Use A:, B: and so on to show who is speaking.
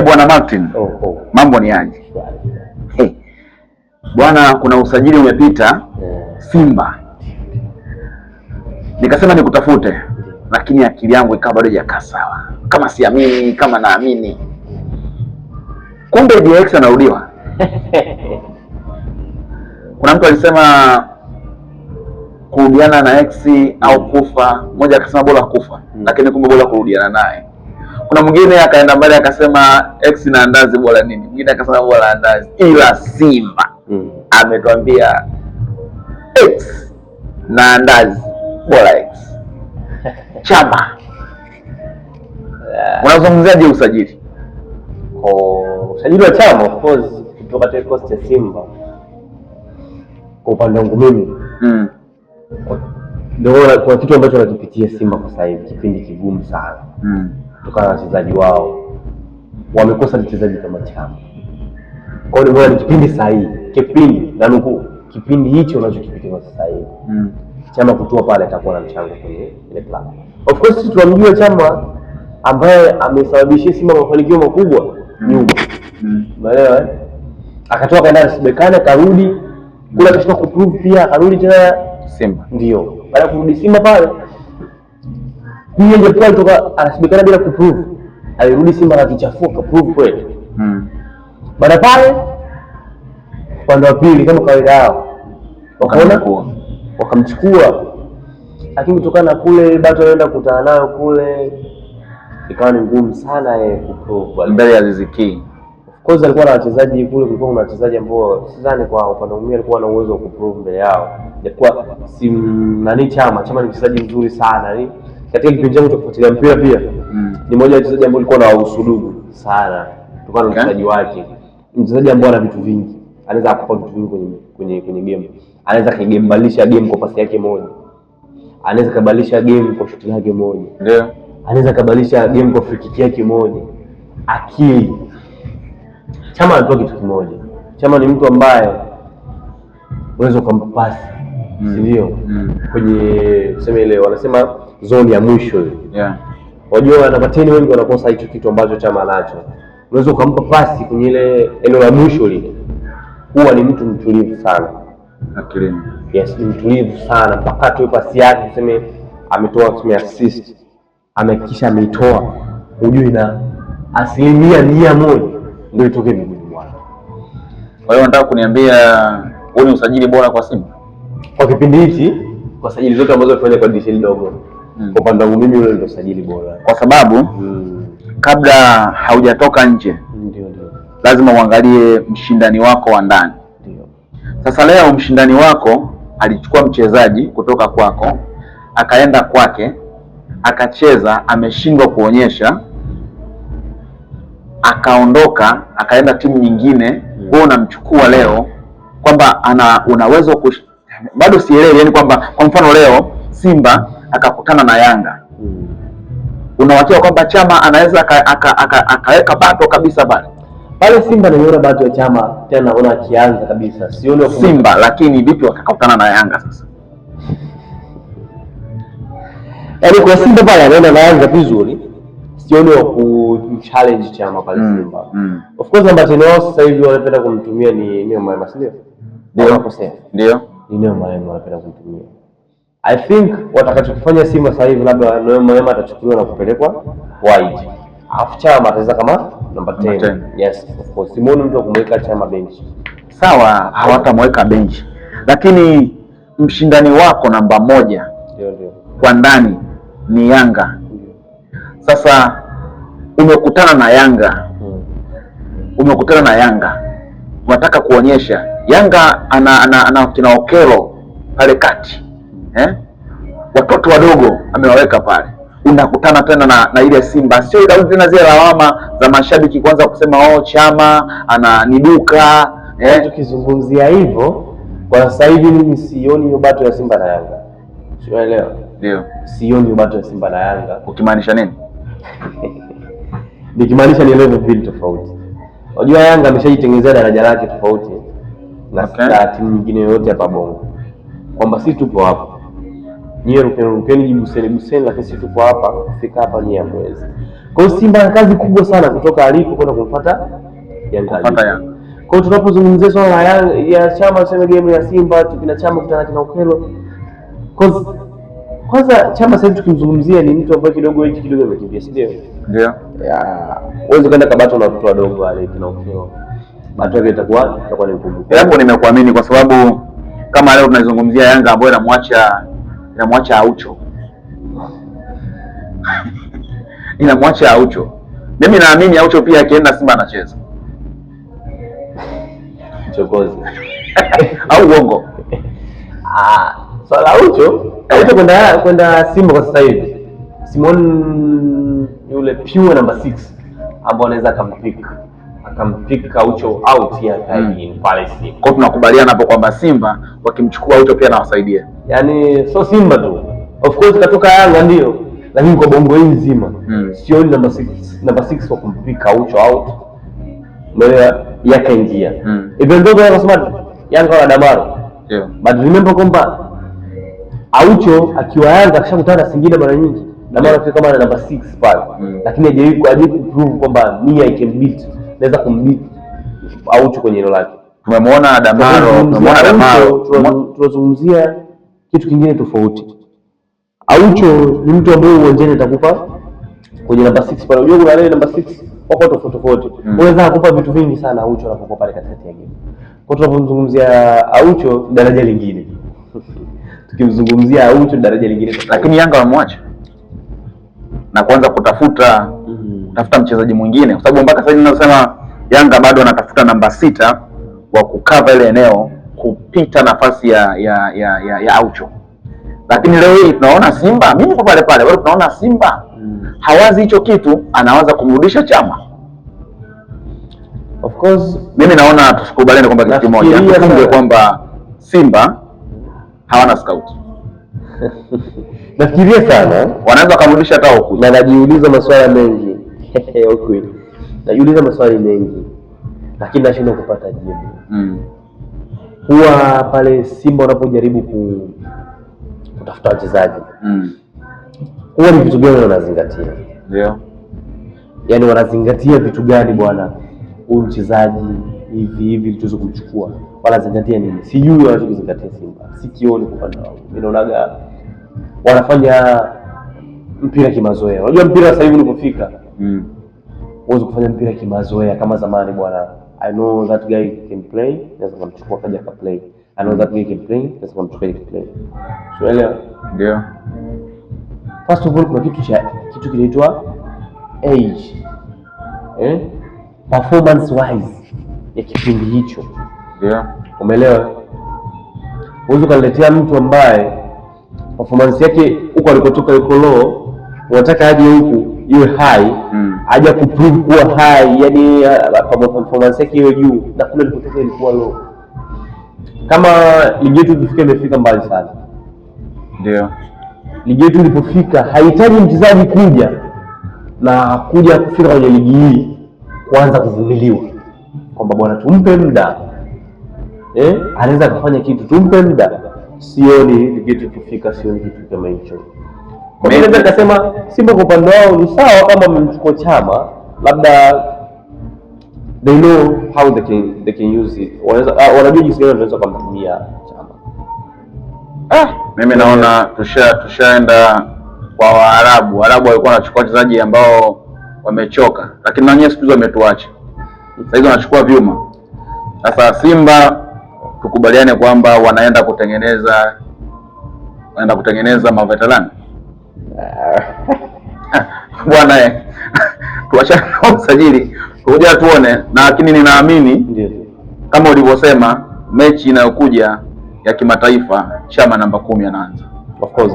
A: Bwana Martin. Mambo ni aje? Bwana, kuna usajili umepita Simba. Nikasema nikutafute, lakini akili yangu ikawa bado haijakaa sawa. Kama siamini, kama naamini. Kumbe DX anarudiwa. Kuna mtu alisema kurudiana na X au kufa, mmoja akasema bora kufa, lakini kumbe bora kurudiana naye. Kuna mwingine akaenda mbali akasema X na andazi bora nini, mwingine akasema bora andazi, ila Simba ametuambia X na andazi bora X. Chama, unazungumziaje usajili?
B: Usajili wa Chama of course kutoka kikosi cha Simba, kwa upande wangu mimi ndio kwa kitu ambacho nakipitia Simba kwa sasa hivi, kipindi kigumu sana kutokana na wachezaji wao wamekosa mchezaji kama Chama. Kwa hiyo ni kipindi sahihi, kipindi na nukuu, kipindi hicho unachokipitia sasa hivi Chama kutoa pale atakuwa na mchango kwenye ile plan. Of course tunamjua Chama ambaye amesababishia Simba mafanikio makubwa nyuma. Unaelewa akatoka kaenda Sibekane, karudi kule akashika kuprove pia, karudi tena
A: Simba.
B: Ndio baada ya kurudi Simba pale pia ndio pale toka Sibekane bila kuprove, alirudi Simba na kichafua ka prove kweli. Baada pale upande wa pili kama kawaida yao wakaona wakamchukua, lakini kutokana na kule bado anaenda kukutana nayo kule ikawa ni ngumu sana yeye kuprove
A: mbele ya Ziziki.
B: Of course alikuwa na wachezaji kule, kulikuwa kuna wachezaji ambao sidhani kwa upande mwingine alikuwa na uwezo wa kuprove mbele yao, japokuwa si nani Chama ni mchezaji mzuri sana ni katika kipindi changu cha kufuatilia mpira pia ni mmoja wa wachezaji ambao alikuwa na usudugu sana kutokana na mchezaji wake, mchezaji ambaye ana vitu vingi, anaweza kukupa vitu vingi kwenye game, anaweza kubadilisha game kwa pasi yake moja, anaweza kubadilisha game kwa shuti yake moja,
A: ndio
B: anaweza kubadilisha game kwa free kick yake moja. Akili Chama anatoa kitu kimoja. Chama ni mtu ambaye unaweza kumpa pasi, si ndio? Kwenye tuseme ile wanasema zone ya mwisho ile. Wajua wanapateni wengi wanakosa hicho kitu ambacho Chama anacho. Unaweza kumpa pasi kwenye ile eneo la mwisho lile. Huwa ni mtu mtulivu sana.
A: Akilini.
B: Yes, ni mtulivu sana mpaka atoe pasi yake, tuseme ametoa tuseme assist, amekisha ameitoa, hujui na 100% ndio itoke miguuni mwake.
A: Kwa hiyo nataka kuniambia huu ni usajili bora kwa Simba
B: kwa kipindi hichi, kwa sajili zote ambazo walifanya kwa dirisha dogo. Kwa upande wangu mimi ule ndio usajili bora,
A: kwa sababu kabla haujatoka nje
B: ndio
A: lazima uangalie mshindani wako wa ndani.
B: Ndio
A: sasa leo mshindani wako alichukua mchezaji kutoka kwako akaenda kwake akacheza, ameshindwa kuonyesha, akaondoka akaenda timu nyingine. Wewe unamchukua leo kwamba unaweza bado sielewi, yani kwamba kwa mfano leo Simba akakutana na Yanga, unawatia kwamba Chama anaweza akaweka bato kabisa
B: pale Simba. Nimeona bato ya Chama tena, naona akianza kabisa, sioni
A: Simba. Lakini vipi wakakutana na Yanga sasa?
B: Yaani kwa Simba pale anaenda naanza vizuri, sioni wa kumchallenge Chama pale Simba. Of course namba 10 wao sasa hivi wanapenda kumtumia ni Neo Maema, sio?
A: Ndio.
B: Ni Neo Maema wanapenda kumtumia. I think watakachokifanya Simba sasa hivi labda Neo Maema atachukuliwa na kupelekwa wide. Alafu Chama ataweza kama namba 10. Yes, of course. Simoni mtu kumweka Chama bench.
A: Sawa, hawatamweka bench. Lakini mshindani wako namba 1
B: ndio
A: kwa ndani ni Yanga. Sasa umekutana na Yanga, unataka kuonyesha Yanga ana kina Okelo pale kati, watoto wadogo amewaweka pale. Unakutana tena na ile Simba, sio ile tena zile lawama za mashabiki kwanza kusema Chama ananiduka.
B: Tukizungumzia hivyo kwa sasa hivi mimi sioni hiyo bato ya Simba na Yanga. Unaelewa?
A: Ndio.
B: Sioni hiyo bato ya Simba na Yanga.
A: Ukimaanisha nini?
B: Nikimaanisha ni level mbili tofauti. Unajua Yanga ameshajitengenezea daraja lake tofauti na timu nyingine yote hapa Bongo. Kwamba sisi tupo hapa. Nyie rukeni buseni, lakini sisi tupo hapa kufika hapa nyie mwezi. Kwa hiyo Simba ana kazi kubwa sana kutoka alipo kwenda kumfuata Yanga. Kwa hiyo tunapozungumzia swala ya Chama, tuseme game ya Simba tukina Chama kutana na Okello. Kwanza Chama sasa tukimzungumzia ni mtu ambaye kidogo hichi kidogo amekimbia, si ndio?
A: Ndio.
B: Uweze kwenda kabato na watoto wadogo wale kina Okello. Bato yake itakuwa ni ngumu.
A: Hapo nimekuamini kwa sababu kama leo tunazungumzia Yanga ambayo inamwacha Aucho. Inamwacha Aucho. Mimi naamini Aucho pia akienda Simba anacheza.
B: Chokozi.
A: Au uongo.
B: Swala Aucho kwenda Simba kwa sasa hivi. Simon yule pure number 6 ambao anaweza akampick Aucho out ya in Palace.
A: Kwa tunakubaliana hapo kwamba Simba wakimchukua Aucho pia anawasaidia.
B: Yaani so Simba tu. Of course katoka Yanga ndio, lakini kwa bongo hii nzima sioni number 6 wa kumpick Aucho out. Mbele yake ingia. Even though wanasema Yanga wana Damaro.
A: Yeah.
B: But remember kwamba Aucho akiwa Yanga akishakutana na Singida mara nyingi. Damaro afika kama number 6 pale. Lakini hajawahi kuprove kwamba mimi I can beat. Naweza kumbeat Aucho kwenye hilo lake.
A: Tumemwona Damaro,
B: tunazungumzia kitu kingine tofauti. Aucho ni mtu ambaye uwanjani atakupa kwenye namba 6 pale. Unajua kuna ile namba 6 wako tofauti. Unaweza kukupa vitu vingi sana Aucho anapokuwa pale katikati ya game. Kwa tunapozungumzia Aucho daraja lingine. Tukimzungumzia Aucho daraja lingine tofauti.
A: Lakini Yanga wamwacha na kuanza kutafuta mchezaji mwingine kwa sababu mpaka sasa ninasema Yanga bado anatafuta namba 6 wa kukava ile eneo kupita nafasi ya Aucho. Lakini leo hii tunaona Simba, mimi kwa pale bado tunaona Simba hawazi hicho kitu, anaanza kumrudisha Chama.
B: Of course
A: mimi naona tusikubaliane kwamba kitu kimoja, tufunge kwamba Simba hawana scout.
B: Nafikiria sana
A: wanaweza kumrudisha hata huko.
B: Na najiuliza maswali mengi. Okay. Najiuliza maswali mengi lakini nashindwa kupata jibu. Huwa pale Simba wanapojaribu kutafuta wachezaji. Huwa ni vitu gani wanazingatia?
A: Ndio.
B: Yaani wanazingatia vitu gani bwana? Huyu mchezaji hivi tuweze kumchukua. Wanazingatia nini? Sijui wanachozingatia Simba. Sikioni kwa upande wao. Ninaonaga wanafanya mpira kimazoea. Unajua mpira sasa hivi ulipofika. Uweze kufanya mpira kimazoea kama zamani bwana. I know that guy can play, naweza kumchukua kaja ka play. I know that guy can play, naweza kumchukua kaja play. So elewa?
A: Ndio.
B: First of all kuna kitu kinaitwa age. Performance wise ya kipindi hicho.
A: Ndio.
B: Umeelewa? Uweze kuniletea mtu ambaye performance yake huko alikotoka yuko low, unataka aje huku iwe high, aje kuprove kuwa high, yani performance yake iwe juu na kule alikotoka ilikuwa low. Kama ligi yetu imefika mbali sana.
A: Ndio.
B: Ligi yetu ilipofika haihitaji mchezaji kuja kufika kwenye ligi hii kuanza kuvumiliwa. Kwamba bwana tumpe muda. Anaweza kufanya kitu, tumpe muda. Sioni ligi yetu kufika, sioni kitu kama hicho. Kwa hiyo naweza kusema Simba kwa upande wao ni sawa kama mmechukua Chama, labda they know how they can use it. Wanajua jinsi gani wanaweza kumtumia Chama.
A: Mimi naona tushaenda kwa Waarabu. Waarabu walikuwa wanachukua wachezaji ambao wamechoka, lakini na wenyewe siku hizo wametuacha. Sasa hizo wanachukua vyuma. Sasa Simba tukubaliane kwamba wanaenda kutengeneza maveterani. Bwana tuachane na usajili. Tuja tuone, lakini ninaamini kama ulivyosema mechi inayokuja ya kimataifa Chama namba 10 anaanza.
B: Of course.